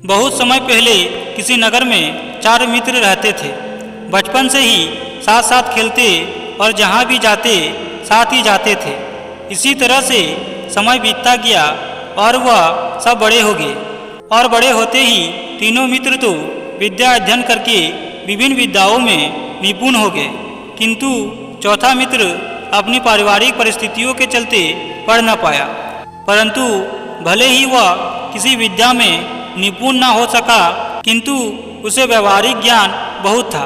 बहुत समय पहले किसी नगर में 4 मित्र रहते थे। बचपन से ही साथ साथ खेलते और जहाँ भी जाते साथ ही जाते थे। इसी तरह से समय बीतता गया और वह सब बड़े हो गए और बड़े होते ही तीनों मित्र तो विद्या अध्ययन करके विभिन्न विद्याओं में निपुण हो गए, किंतु चौथा मित्र अपनी पारिवारिक परिस्थितियों के चलते पढ़ न पाया। परंतु भले ही वह किसी विद्या में निपुण न हो सका, किंतु उसे व्यवहारिक ज्ञान बहुत था।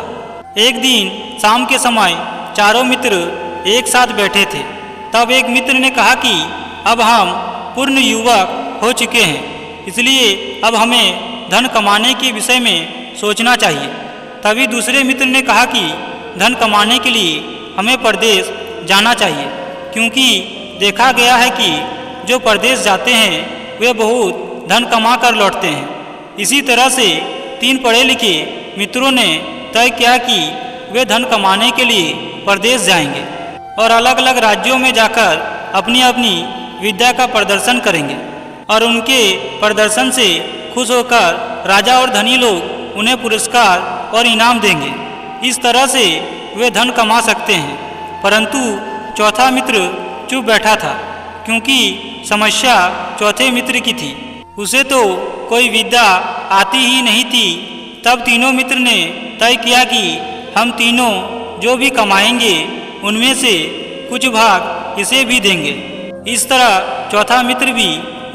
एक दिन शाम के समय चारों मित्र एक साथ बैठे थे। तब एक मित्र ने कहा कि अब हम पूर्ण युवक हो चुके हैं, इसलिए अब हमें धन कमाने के विषय में सोचना चाहिए। तभी दूसरे मित्र ने कहा कि धन कमाने के लिए हमें परदेश जाना चाहिए, क्योंकि देखा गया है कि जो परदेश जाते हैं वे बहुत धन कमा कर लौटते हैं। इसी तरह से 3 पढ़े लिखे मित्रों ने तय किया कि वे धन कमाने के लिए परदेश जाएंगे और अलग अलग राज्यों में जाकर अपनी अपनी विद्या का प्रदर्शन करेंगे और उनके प्रदर्शन से खुश होकर राजा और धनी लोग उन्हें पुरस्कार और इनाम देंगे। इस तरह से वे धन कमा सकते हैं। परंतु चौथा मित्र चुप बैठा था, क्योंकि समस्या चौथे मित्र की थी। उसे तो कोई विद्या आती ही नहीं थी। तब तीनों मित्र ने तय किया कि हम तीनों जो भी कमाएंगे उनमें से कुछ भाग इसे भी देंगे। इस तरह चौथा मित्र भी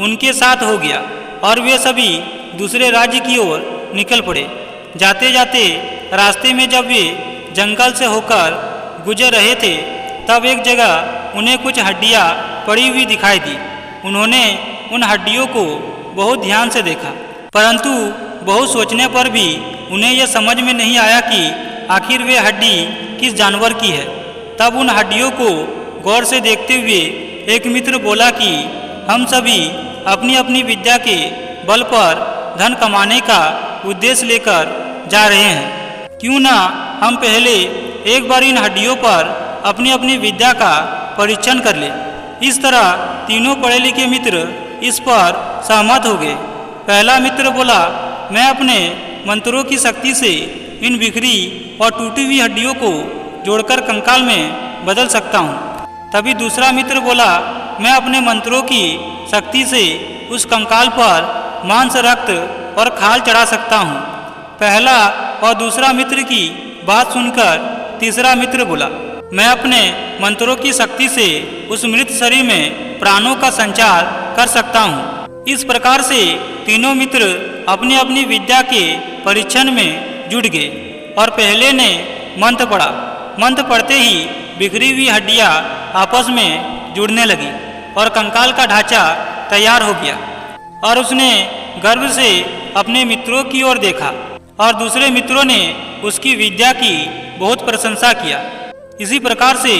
उनके साथ हो गया और वे सभी दूसरे राज्य की ओर निकल पड़े। जाते जाते रास्ते में जब वे जंगल से होकर गुजर रहे थे, तब एक जगह उन्हें कुछ हड्डियां पड़ी हुई दिखाई दी। उन्होंने उन हड्डियों को बहुत ध्यान से देखा, परंतु बहुत सोचने पर भी उन्हें यह समझ में नहीं आया कि आखिर वे हड्डी किस जानवर की है। तब उन हड्डियों को गौर से देखते हुए एक मित्र बोला कि हम सभी अपनी अपनी विद्या के बल पर धन कमाने का उद्देश्य लेकर जा रहे हैं। क्यों ना हम पहले एक बार इन हड्डियों पर अपनी अपनी विद्या का परीक्षण कर ले। इस तरह तीनों पढ़े लिखे मित्र इस पर सहमत हो गए। पहला मित्र बोला, मैं अपने मंत्रों की शक्ति से इन बिखरी और टूटी हुई हड्डियों को जोड़कर कंकाल में बदल सकता हूँ। तभी दूसरा मित्र बोला, मैं अपने मंत्रों की शक्ति से उस कंकाल पर मांस, रक्त और खाल चढ़ा सकता हूँ। पहला और दूसरा मित्र की बात सुनकर तीसरा मित्र बोला, मैं अपने मंत्रों की शक्ति से उस मृत शरीर में प्राणों का संचार कर सकता हूँ। इस प्रकार से तीनों मित्र अपनी अपनी विद्या के परीक्षण में जुट गए और पहले ने मंत्र पढ़ा। मंत्र पढ़ते ही बिखरी हुई हड्डियाँ आपस में जुड़ने लगी और कंकाल का ढांचा तैयार हो गया। और उसने गर्व से अपने मित्रों की ओर देखा और दूसरे मित्रों ने उसकी विद्या की बहुत प्रशंसा किया। इसी प्रकार से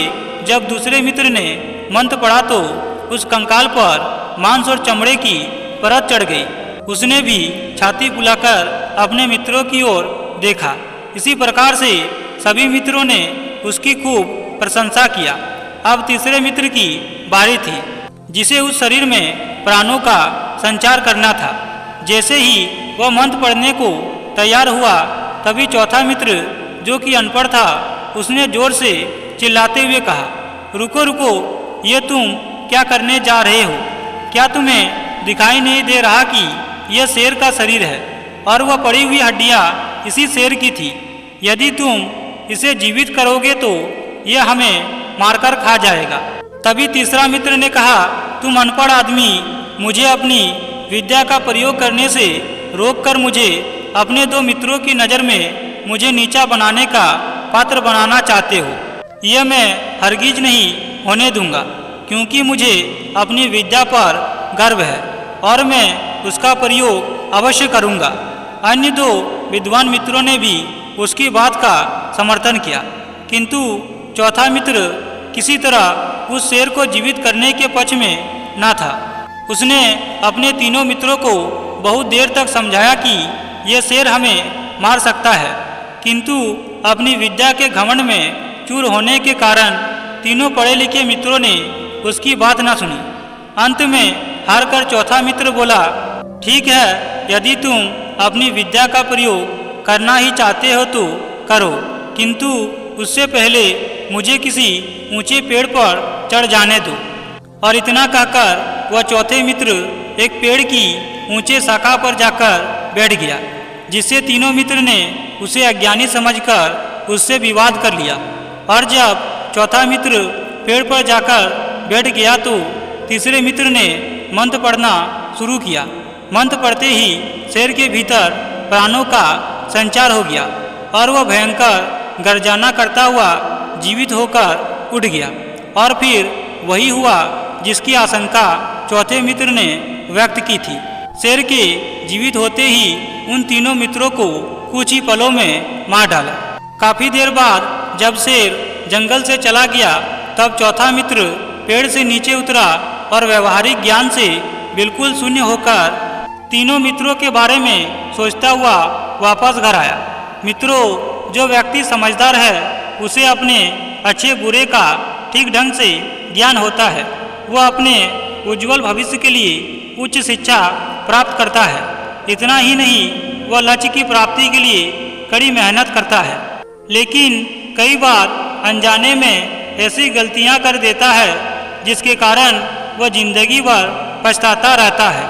जब दूसरे मित्र ने मंत्र पढ़ा तो उस कंकाल पर मांस और चमड़े की परत चढ़ गई। उसने भी छाती फुलाकर अपने मित्रों की ओर देखा। इसी प्रकार से सभी मित्रों ने उसकी खूब प्रशंसा किया। अब तीसरे मित्र की बारी थी, जिसे उस शरीर में प्राणों का संचार करना था। जैसे ही वह मंत्र पढ़ने को तैयार हुआ, तभी चौथा मित्र जो कि अनपढ़ था, उसने जोर से चिल्लाते हुए कहा, रुको रुको, ये तुम क्या करने जा रहे हो? क्या तुम्हें दिखाई नहीं दे रहा कि यह शेर का शरीर है और वह पड़ी हुई हड्डियाँ इसी शेर की थी? यदि तुम इसे जीवित करोगे तो यह हमें मारकर खा जाएगा। तभी तीसरा मित्र ने कहा, तुम अनपढ़ आदमी मुझे अपनी विद्या का प्रयोग करने से रोककर मुझे अपने 2 मित्रों की नज़र में मुझे नीचा बनाने का पात्र बनाना चाहते हो। यह मैं हरगिज नहीं होने दूंगा, क्योंकि मुझे अपनी विद्या पर गर्व है और मैं उसका प्रयोग अवश्य करूंगा। अन्य 2 विद्वान मित्रों ने भी उसकी बात का समर्थन किया, किंतु चौथा मित्र किसी तरह उस शेर को जीवित करने के पक्ष में न था। उसने अपने तीनों मित्रों को बहुत देर तक समझाया कि यह शेर हमें मार सकता है, किंतु अपनी विद्या के घमंड में चूर होने के कारण तीनों पढ़े लिखे मित्रों ने उसकी बात न सुनी। अंत में हार कर चौथा मित्र बोला, ठीक है, यदि तुम अपनी विद्या का प्रयोग करना ही चाहते हो तो करो, किंतु उससे पहले मुझे किसी ऊंचे पेड़ पर चढ़ जाने दो। और इतना कहकर वह चौथे मित्र एक पेड़ की ऊंचे शाखा पर जाकर बैठ गया, जिससे तीनों मित्र ने उसे अज्ञानी समझकर उससे विवाद कर लिया। और जब चौथा मित्र पेड़ पर जाकर बैठ गया तो तीसरे मित्र ने मंत्र पढ़ना शुरू किया। मंत्र पढ़ते ही शेर के भीतर प्राणों का संचार हो गया और वह भयंकर गर्जना करता हुआ जीवित होकर उठ गया। और फिर वही हुआ जिसकी आशंका चौथे मित्र ने व्यक्त की थी। शेर के जीवित होते ही उन तीनों मित्रों को कुछ ही पलों में मार डाला। काफी देर बाद जब शेर जंगल से चला गया तब चौथा मित्र पेड़ से नीचे उतरा और व्यवहारिक ज्ञान से बिल्कुल शून्य होकर तीनों मित्रों के बारे में सोचता हुआ वापस घर आया। मित्रों, जो व्यक्ति समझदार है उसे अपने अच्छे बुरे का ठीक ढंग से ज्ञान होता है। वह अपने उज्जवल भविष्य के लिए उच्च शिक्षा प्राप्त करता है। इतना ही नहीं, वह लक्ष्य की प्राप्ति के लिए कड़ी मेहनत करता है। लेकिन कई बार अनजाने में ऐसी गलतियां कर देता है जिसके कारण वह जिंदगी भर पछताता रहता है।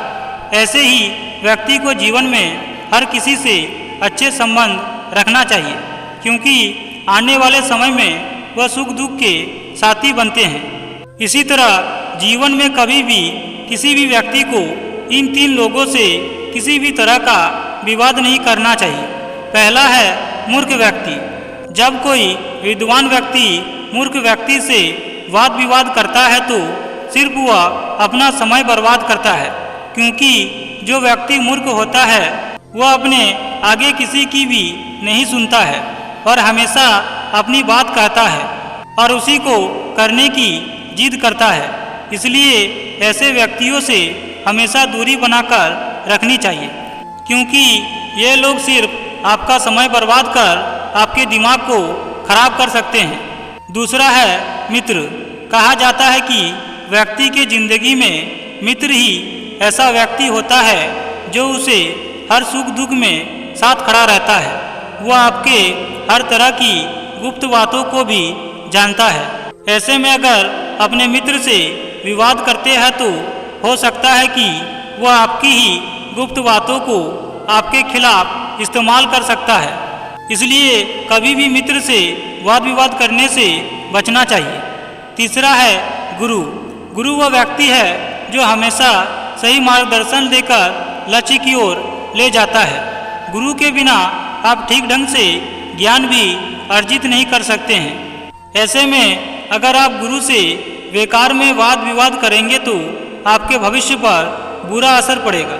ऐसे ही व्यक्ति को जीवन में हर किसी से अच्छे संबंध रखना चाहिए, क्योंकि आने वाले समय में वह सुख दुख के साथी बनते हैं। इसी तरह जीवन में कभी भी किसी भी व्यक्ति को इन तीन लोगों से किसी भी तरह का विवाद नहीं करना चाहिए। पहला है मूर्ख व्यक्ति। जब कोई विद्वान व्यक्ति मूर्ख व्यक्ति से वाद विवाद करता है तो सिर्फ वह अपना समय बर्बाद करता है, क्योंकि जो व्यक्ति मूर्ख होता है वह अपने आगे किसी की भी नहीं सुनता है और हमेशा अपनी बात कहता है और उसी को करने की जिद करता है। इसलिए ऐसे व्यक्तियों से हमेशा दूरी बनाकर रखनी चाहिए, क्योंकि ये लोग सिर्फ आपका समय बर्बाद कर आपके दिमाग को खराब कर सकते हैं। दूसरा है मित्र। कहा जाता है कि व्यक्ति के जिंदगी में मित्र ही ऐसा व्यक्ति होता है जो उसे हर सुख दुख में साथ खड़ा रहता है। वह आपके हर तरह की गुप्त बातों को भी जानता है। ऐसे में अगर अपने मित्र से विवाद करते हैं तो हो सकता है कि वह आपकी ही गुप्त बातों को आपके खिलाफ इस्तेमाल कर सकता है। इसलिए कभी भी मित्र से वाद विवाद करने से बचना चाहिए। तीसरा है गुरु। गुरु वह व्यक्ति है जो हमेशा सही मार्गदर्शन देकर लक्ष्य की ओर ले जाता है। गुरु के बिना आप ठीक ढंग से ज्ञान भी अर्जित नहीं कर सकते हैं। ऐसे में अगर आप गुरु से बेकार में वाद विवाद करेंगे तो आपके भविष्य पर बुरा असर पड़ेगा।